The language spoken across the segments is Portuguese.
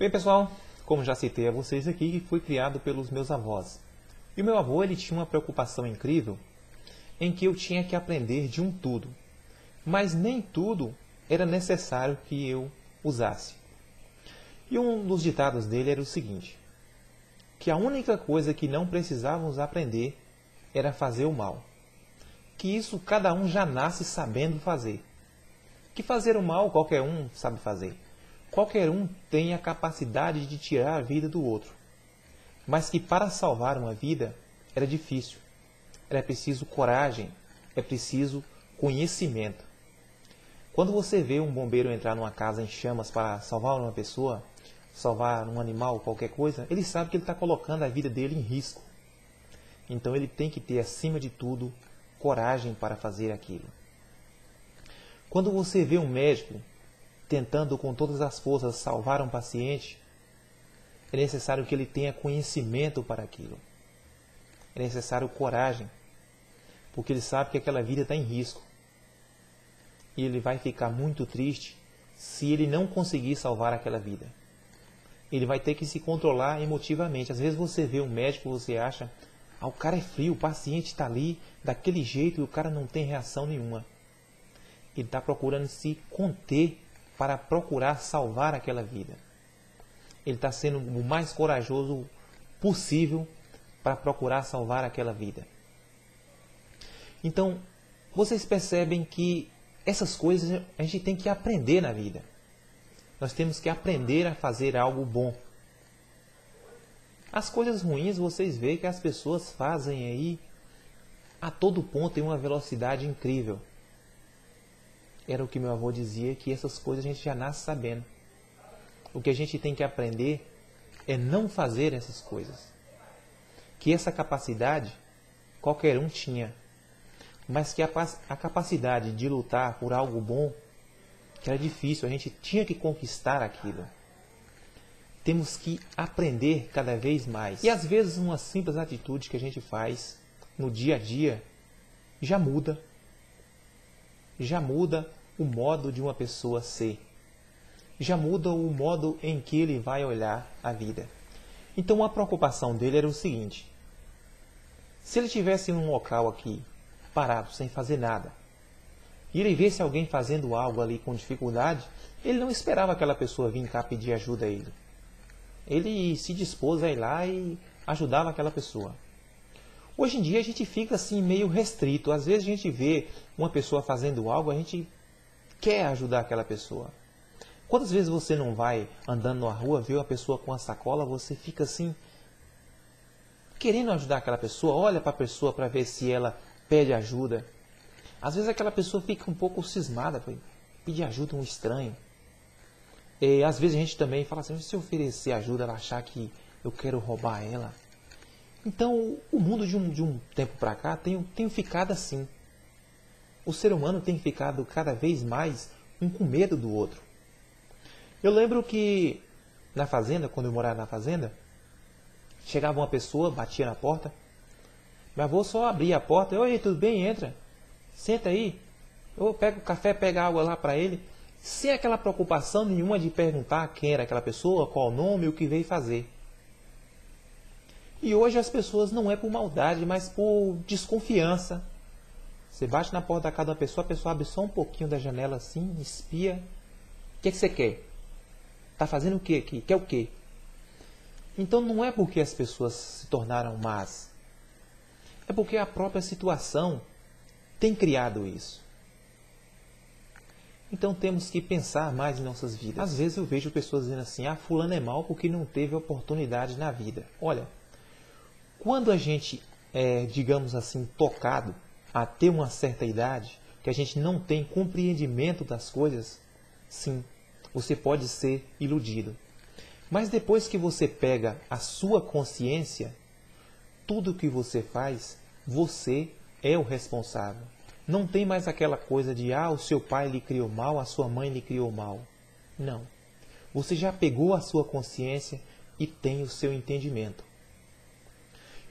Bem, pessoal, como já citei a vocês aqui, fui criado pelos meus avós. E o meu avô, ele tinha uma preocupação incrível em que eu tinha que aprender de um tudo. Mas nem tudo era necessário que eu usasse. E um dos ditados dele era o seguinte, que a única coisa que não precisávamos aprender era fazer o mal. Que isso cada um já nasce sabendo fazer. Que fazer o mal qualquer um sabe fazer. Qualquer um tem a capacidade de tirar a vida do outro. Mas que para salvar uma vida era difícil. Era preciso coragem, é preciso conhecimento. Quando você vê um bombeiro entrar numa casa em chamas para salvar uma pessoa, salvar um animal, qualquer coisa, ele sabe que ele está colocando a vida dele em risco. Então ele tem que ter, acima de tudo, coragem para fazer aquilo. Quando você vê um médico tentando com todas as forças salvar um paciente, é necessário que ele tenha conhecimento para aquilo. É necessário coragem, porque ele sabe que aquela vida está em risco. E ele vai ficar muito triste se ele não conseguir salvar aquela vida. Ele vai ter que se controlar emotivamente. Às vezes você vê um médico, você acha, o cara é frio, o paciente está ali daquele jeito e o cara não tem reação nenhuma. Ele está procurando se conter para procurar salvar aquela vida. Ele está sendo o mais corajoso possível para procurar salvar aquela vida. Então, vocês percebem que essas coisas a gente tem que aprender na vida. Nós temos que aprender a fazer algo bom. As coisas ruins vocês veem que as pessoas fazem aí a todo ponto em uma velocidade incrível. Era o que meu avô dizia, que essas coisas a gente já nasce sabendo. O que a gente tem que aprender é não fazer essas coisas. Que essa capacidade qualquer um tinha. Mas que a capacidade de lutar por algo bom, que era difícil, a gente tinha que conquistar aquilo. Temos que aprender cada vez mais. E às vezes uma simples atitude que a gente faz no dia a dia já muda. Já muda o modo de uma pessoa ser. Já muda o modo em que ele vai olhar a vida. Então a preocupação dele era o seguinte. Se ele estivesse em um local aqui, parado, sem fazer nada, e ele visse alguém fazendo algo ali com dificuldade, ele não esperava aquela pessoa vir cá pedir ajuda a ele. Ele se dispôs a ir lá e ajudava aquela pessoa. Hoje em dia a gente fica assim meio restrito. Às vezes a gente vê uma pessoa fazendo algo, a gente quer ajudar aquela pessoa. Quantas vezes você não vai andando na rua, vê uma pessoa com a sacola, você fica assim, querendo ajudar aquela pessoa, olha para a pessoa para ver se ela pede ajuda. Às vezes aquela pessoa fica um pouco cismada, pedir ajuda a um estranho. E às vezes a gente também fala assim, se eu oferecer ajuda, ela achar que eu quero roubar ela. Então o mundo de um tempo para cá tem ficado assim. O ser humano tem ficado cada vez mais um com medo do outro. Eu lembro que na fazenda, quando eu morava na fazenda, chegava uma pessoa, batia na porta, meu avô só abria a porta, oi, tudo bem? Entra, senta aí, eu pego o café, pego água lá para ele, sem aquela preocupação nenhuma de perguntar quem era aquela pessoa, qual o nome, o que veio fazer. E hoje as pessoas não é por maldade, mas por desconfiança. Você bate na porta da casa da pessoa, a pessoa abre só um pouquinho da janela assim, espia. O que é que você quer? Está fazendo o que aqui? Quer o quê? Então não é porque as pessoas se tornaram más. É porque a própria situação tem criado isso. Então temos que pensar mais em nossas vidas. Às vezes eu vejo pessoas dizendo assim, fulano é mal porque não teve oportunidade na vida. Olha, quando a gente é, digamos assim, tocado a ter uma certa idade, que a gente não tem compreendimento das coisas, sim, você pode ser iludido. Mas depois que você pega a sua consciência, tudo que você faz, você é o responsável. Não tem mais aquela coisa de, o seu pai lhe criou mal, a sua mãe lhe criou mal. Não. Você já pegou a sua consciência e tem o seu entendimento.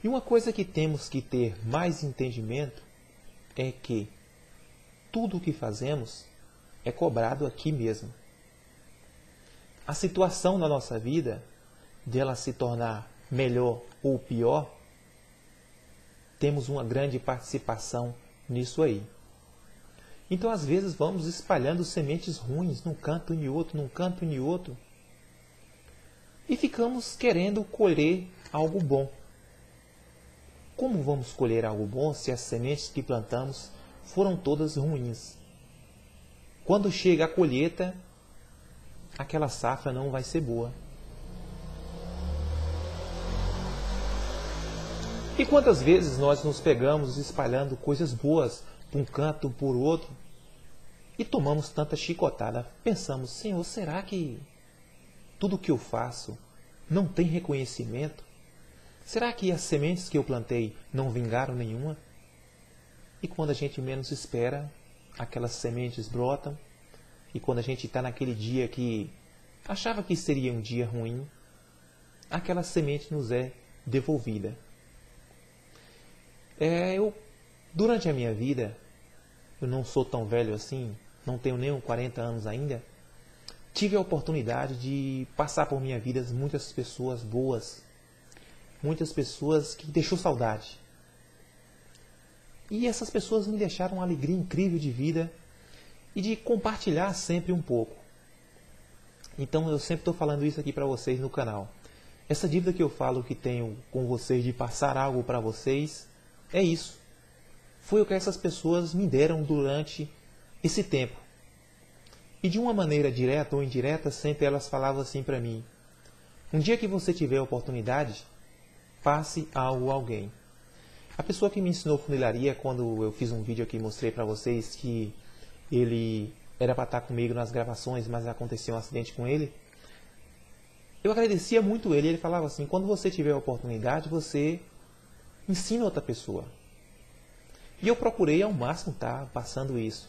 E uma coisa que temos que ter mais entendimento é que tudo o que fazemos é cobrado aqui mesmo. a situação da nossa vida, dela se tornar melhor ou pior, temos uma grande participação nisso aí. Então, às vezes, vamos espalhando sementes ruins num canto e outro, num canto e outro, e ficamos querendo colher algo bom. Como vamos colher algo bom se as sementes que plantamos foram todas ruins? Quando chega a colheita, aquela safra não vai ser boa. E quantas vezes nós nos pegamos espalhando coisas boas por um canto, por outro, e tomamos tanta chicotada, pensamos, Senhor, será que tudo o que eu faço não tem reconhecimento? Será que as sementes que eu plantei não vingaram nenhuma? E quando a gente menos espera, aquelas sementes brotam, e quando a gente está naquele dia que achava que seria um dia ruim, aquela semente nos é devolvida. Durante a minha vida, eu não sou tão velho assim, não tenho nem 40 anos ainda, tive a oportunidade de passar por minha vida muitas pessoas boas, muitas pessoas que deixou saudade. E essas pessoas me deixaram uma alegria incrível de vida e de compartilhar sempre um pouco. Então eu sempre estou falando isso aqui para vocês no canal. Essa dívida que eu falo que tenho com vocês de passar algo para vocês, é isso. Foi o que essas pessoas me deram durante esse tempo. E de uma maneira direta ou indireta, sempre elas falavam assim para mim: um dia que você tiver a oportunidade, passe algo a alguém. A pessoa que me ensinou funilaria, quando eu fiz um vídeo aqui e mostrei para vocês que ele era para estar comigo nas gravações, mas aconteceu um acidente com ele, eu agradecia muito ele. Ele falava assim: quando você tiver a oportunidade, você ensina outra pessoa. E eu procurei ao máximo estar passando isso.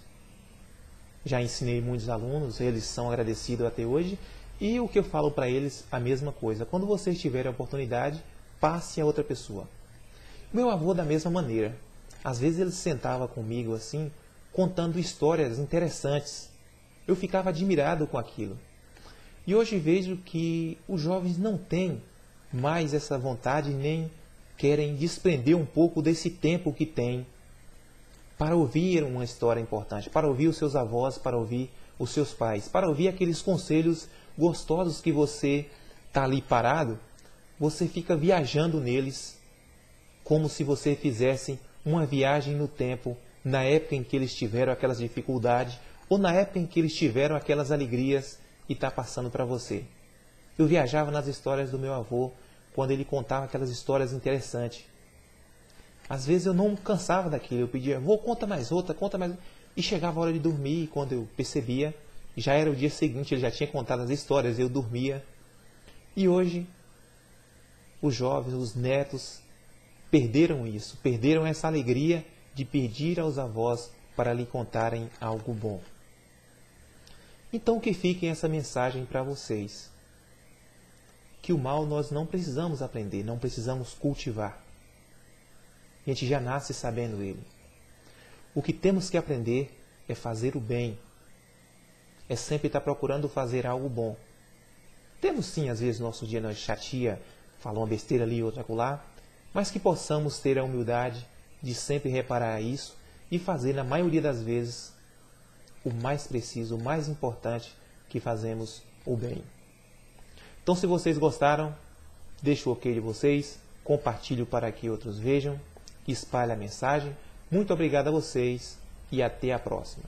Já ensinei muitos alunos, eles são agradecidos até hoje, e o que eu falo para eles, a mesma coisa. Quando vocês tiverem a oportunidade, passe a outra pessoa. Meu avô, da mesma maneira. Às vezes ele sentava comigo assim, contando histórias interessantes. Eu ficava admirado com aquilo. E hoje vejo que os jovens não têm mais essa vontade, nem querem desprender um pouco desse tempo que têm para ouvir uma história importante, para ouvir os seus avós, para ouvir os seus pais, para ouvir aqueles conselhos gostosos que você está ali parado, você fica viajando neles, como se você fizesse uma viagem no tempo, na época em que eles tiveram aquelas dificuldades, ou na época em que eles tiveram aquelas alegrias e está passando para você. Eu viajava nas histórias do meu avô, quando ele contava aquelas histórias interessantes. Às vezes eu não cansava daquilo, eu pedia, vô, conta mais outra, conta mais outra. E chegava a hora de dormir, e quando eu percebia, já era o dia seguinte, ele já tinha contado as histórias, eu dormia. E hoje, os jovens, os netos, perderam isso, perderam essa alegria de pedir aos avós para lhe contarem algo bom. Então que fique essa mensagem para vocês. Que o mal nós não precisamos aprender, não precisamos cultivar. A gente já nasce sabendo ele. O que temos que aprender é fazer o bem. É sempre estar procurando fazer algo bom. Temos sim, às vezes, nosso dia nós chateia, fala uma besteira ali, outra acolá, mas que possamos ter a humildade de sempre reparar isso e fazer, na maioria das vezes, o mais preciso, o mais importante, que fazemos o bem. Então, se vocês gostaram, deixe o ok de vocês, compartilhe para que outros vejam, espalhe a mensagem. Muito obrigado a vocês e até a próxima.